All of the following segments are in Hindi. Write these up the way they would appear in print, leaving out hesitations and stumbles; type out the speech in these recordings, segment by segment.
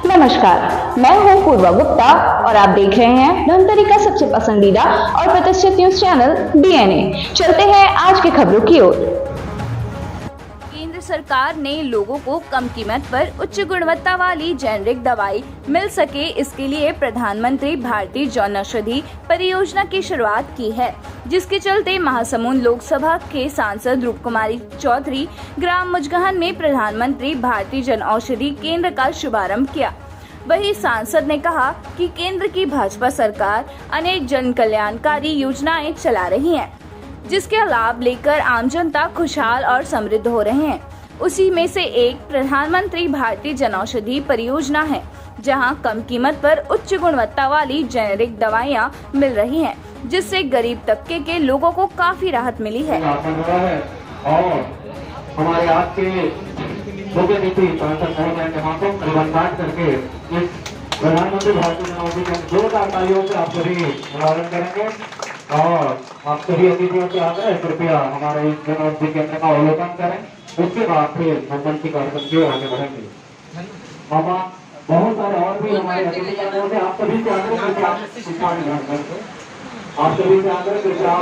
नमस्कार, मैं हूँ पूर्वा गुप्ता और आप देख रहे हैं धमतरी का सबसे पसंदीदा और प्रतिष्ठित न्यूज चैनल डीएनए। चलते हैं आज की खबरों की ओर। केंद्र सरकार ने लोगों को कम कीमत पर उच्च गुणवत्ता वाली जेनेरिक दवाई मिल सके, इसके लिए प्रधानमंत्री भारतीय जनऔषधि परियोजना की शुरुआत की है, जिसके चलते महासमुंद लोकसभा के सांसद रूपकुमारी चौधरी ग्राम मुजगहन में प्रधानमंत्री भारतीय जनऔषधि केंद्र का शुभारंभ किया। वहीं सांसद ने कहा कि केंद्र की भाजपा सरकार अनेक जन कल्याणकारी योजनाएं चला रही है, जिसके लाभ लेकर आम जनता खुशहाल और समृद्ध हो रहे हैं। उसी में से एक प्रधानमंत्री भारतीय जनऔषधि परियोजना है, जहां कम कीमत पर उच्च गुणवत्ता वाली जेनेरिक दवाइयां मिल रही हैं, जिससे गरीब तबके के लोगों को काफी राहत मिली है। और हमारे आपके मुख्य नीति सांसद महोदय के हाथों परिवर्तन करके इस प्रधानमंत्री भारतीय जनऔषधि केंद्र 2,000 तालियों से आप सभी अभिवादन करेंगे और आप सभी अतिथियों से आग्रह कृपया हमारे इस जनऔषधि केंद्र का अवलोकन करें। उसके बाद फिर संबंधी कार्यक्रम के आगे बढ़ेंगे। बाबा बहुत सारे और भी हमारे अतिथि से आप सभी से आग्रह कृपया आप सभी से आग्रह कृपया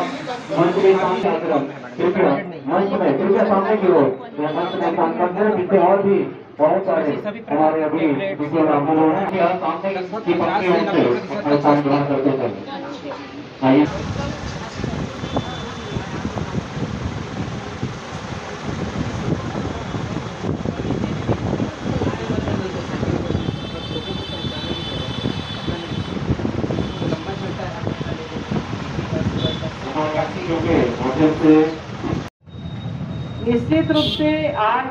मंच में स्थान आग्रह कृपया मंच में कृपया सामने की ओर मंच में स्थान करते हैं, जिससे और भी बहुत सारे हमारे अभी विषय लागू हो रहे हैं। सामने की पंक्तियों से स्थान ग्रहण करते हैं। आइए निश्चित रूप से आज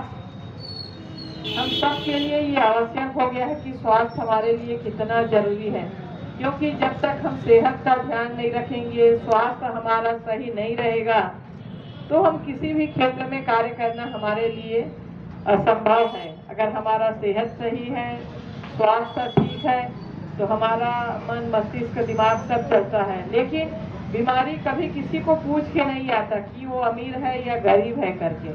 हम सब के लिए ये आवश्यक हो गया है कि स्वास्थ्य हमारे लिए कितना जरूरी है, क्योंकि जब तक हम सेहत का ध्यान नहीं रखेंगे, स्वास्थ्य हमारा सही नहीं रहेगा, तो हम किसी भी क्षेत्र में कार्य करना हमारे लिए असंभव है। अगर हमारा सेहत सही है, स्वास्थ्य ठीक है, तो हमारा मन, मस्तिष्क, दिमाग सब चलता है। लेकिन बीमारी कभी किसी को पूछ के नहीं आता कि वो अमीर है या गरीब है करके,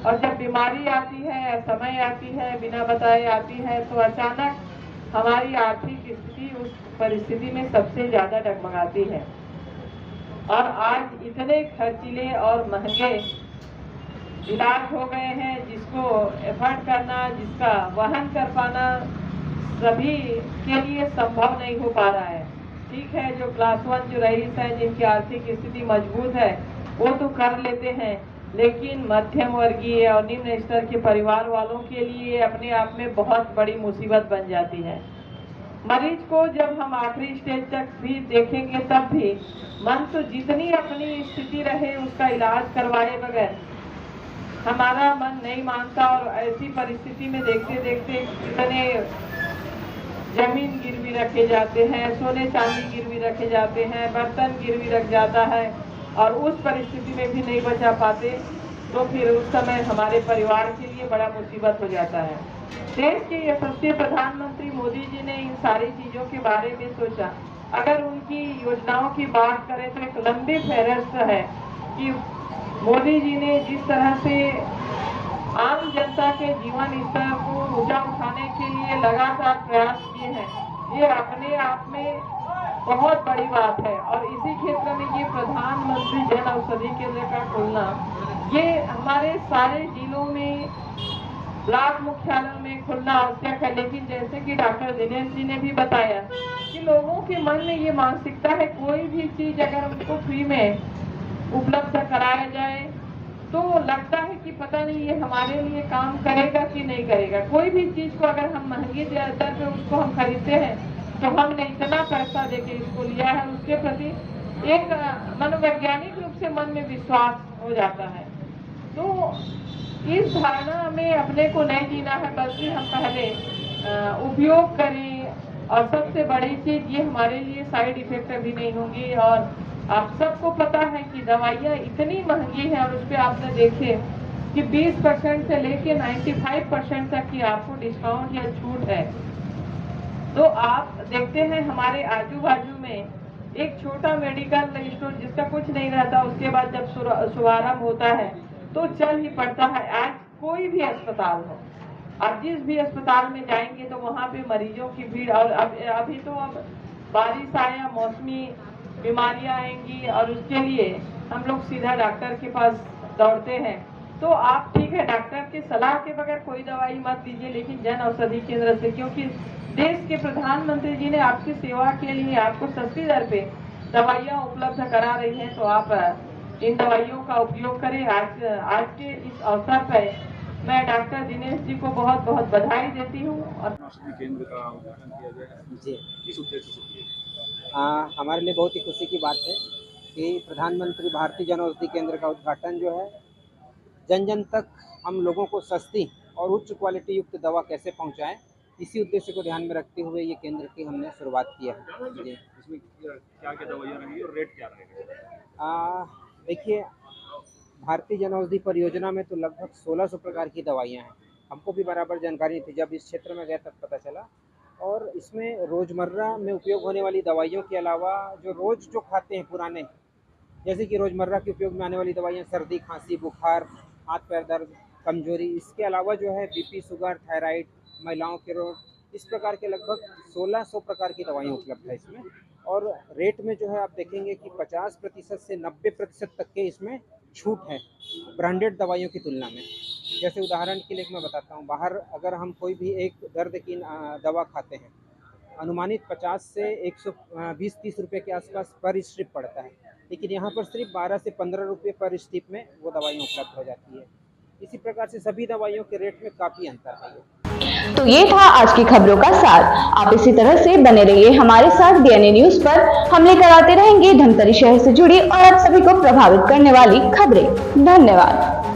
और जब बीमारी आती है या समय आती है, बिना बताए आती है, तो अचानक हमारी आर्थिक स्थिति उस परिस्थिति में सबसे ज्यादा डगमगाती है। और आज इतने खर्चीले और महंगे इलाज हो गए हैं, जिसको एफर्ट करना, जिसका वहन कर पाना सभी के लिए संभव नहीं हो पा रहा है। ठीक है, जो क्लास 1 जो रईस है, जिनकी आर्थिक स्थिति मजबूत है, वो तो कर लेते हैं, लेकिन मध्यम वर्गीय और निम्न स्तर के परिवार वालों के लिए अपने आप में बहुत बड़ी मुसीबत बन जाती है। मरीज को जब हम आखिरी स्टेज तक भी देखेंगे, तब भी मन तो जितनी अपनी स्थिति रहे उसका इलाज करवाए बगैर हमारा मन नहीं मानता, और ऐसी परिस्थिति में देखते देखते कितने जमीन गिरवी रखे जाते हैं, सोने चांदी गिरवी रखे जाते हैं, बर्तन गिरवी रख जाता है, और उस परिस्थिति में भी नहीं बचा पाते, तो फिर उस समय हमारे परिवार के लिए बड़ा मुसीबत हो जाता है। देश के यशस्वी प्रधानमंत्री मोदी जी ने इन सारी चीजों के बारे में सोचा। अगर उनकी योजनाओं की बात करें तो एक लंबी फहरिस्त है कि मोदी जी ने जिस तरह से आम जनता के जीवन स्तर को ऊंचा उठाने के लिए लगातार प्रयास किए हैं, ये अपने आप में बहुत बड़ी बात है। और इसी क्षेत्र में ये प्रधानमंत्री जन औषधि केंद्र का खुलना, ये हमारे सारे जिलों में, ब्लॉक मुख्यालयों में खुलना आवश्यक है। लेकिन जैसे कि डॉक्टर दिनेश जी ने भी बताया कि लोगों के मन में ये मानसिकता है, कोई भी चीज अगर उनको फ्री में उपलब्ध कराया जाए तो लगता है कि पता नहीं ये हमारे लिए काम करेगा कि नहीं करेगा। कोई भी चीज को अगर हम महंगी दर पे उसको हम खरीदते हैं, तो हमने इतना पैसा देके इसको लिया है, उसके प्रति एक मनोवैज्ञानिक रूप से मन में विश्वास हो जाता है। तो इस धारणा में अपने को नहीं जीना है, बल्कि हम पहले उपयोग करें। और सबसे बड़ी चीज, ये हमारे लिए साइड इफेक्ट भी नहीं होंगी। और आप सबको पता है कि दवाइयाँ इतनी महंगी है, और उस पर आपने देखे कि 20% से लेके 95% तक की आपको डिस्काउंट या छूट है। तो आप देखते हैं हमारे आजू बाजू में एक छोटा मेडिकल स्टोर जिसका कुछ नहीं रहता, उसके बाद जब शुभारंभ होता है तो चल ही पड़ता है। आज कोई भी अस्पताल हो, आप जिस भी अस्पताल में जाएंगे तो वहाँ पे मरीजों की भीड़, और अभी तो अब बारिश आया, मौसमी बीमारियां आएंगी और उसके लिए हम लोग सीधा डॉक्टर के पास दौड़ते हैं। तो आप ठीक है, डॉक्टर के सलाह के बगैर कोई दवाई मत लीजिए, लेकिन जन औषधि केंद्र से, क्योंकि देश के प्रधानमंत्री जी ने आपकी सेवा के लिए आपको सस्ती दर पे दवाइयाँ उपलब्ध करा रही हैं, तो आप इन दवाइयों का उपयोग करें। आज के इस अवसर पर मैं डॉक्टर दिनेश जी को बहुत बहुत बधाई देती हूँ। और औषधि केंद्र का उद्घाटन किया गया है जी, किस उद्देश्य से किया हमारे लिए बहुत ही खुशी की बात है कि प्रधानमंत्री भारतीय जन औषधि केंद्र का उद्घाटन जो है, जन जन तक हम लोगों को सस्ती और उच्च क्वालिटी युक्त दवा कैसे पहुंचाएं, इसी उद्देश्य को ध्यान में रखते हुए ये केंद्र की हमने शुरुआत की है। जी, इसमें क्या क्या दवाइयाँ रहेंगी और रेट क्या रहेगा? देखिए, भारतीय जन औषधि परियोजना में तो लगभग 1600 प्रकार की दवाइयाँ हैं। हमको भी बराबर जानकारी थी, जब इस क्षेत्र में गए तब पता चला। और इसमें रोज़मर्रा में उपयोग होने वाली दवाइयों के अलावा जो रोज़ जो खाते हैं पुराने, जैसे कि रोज़मर्रा के उपयोग में आने वाली दवाइयाँ, सर्दी, खांसी, बुखार, हाथ पैर दर्द, कमजोरी, इसके अलावा जो है बीपी, शुगर, थायराइड, महिलाओं के रोग, इस प्रकार के लगभग 1600 प्रकार की दवाइयाँ उपलब्ध है इसमें। और रेट में जो है आप देखेंगे कि 50% से 90% तक के इसमें छूट है ब्रांडेड दवाइयों की तुलना में। जैसे उदाहरण के लिए मैं बताता हूँ, बाहर अगर हम कोई भी एक दर्द की दवा खाते हैं, अनुमानित 50 से 120-30 रुपये के आसपास पर स्ट्रिप पड़ता है, लेकिन यहाँ पर सिर्फ 12 से 15 रुपये पर स्ट्रिप में वो दवाइयाँ उपलब्ध हो जाती है। इसी प्रकार से सभी दवाइयों के रेट में काफ़ी अंतर है। तो ये था आज की खबरों का सार। आप इसी तरह से बने रहिए हमारे साथ डीएनए न्यूज पर। हम लेकर आते रहेंगे धमतरी शहर से जुड़ी और आप सभी को प्रभावित करने वाली खबरें। धन्यवाद।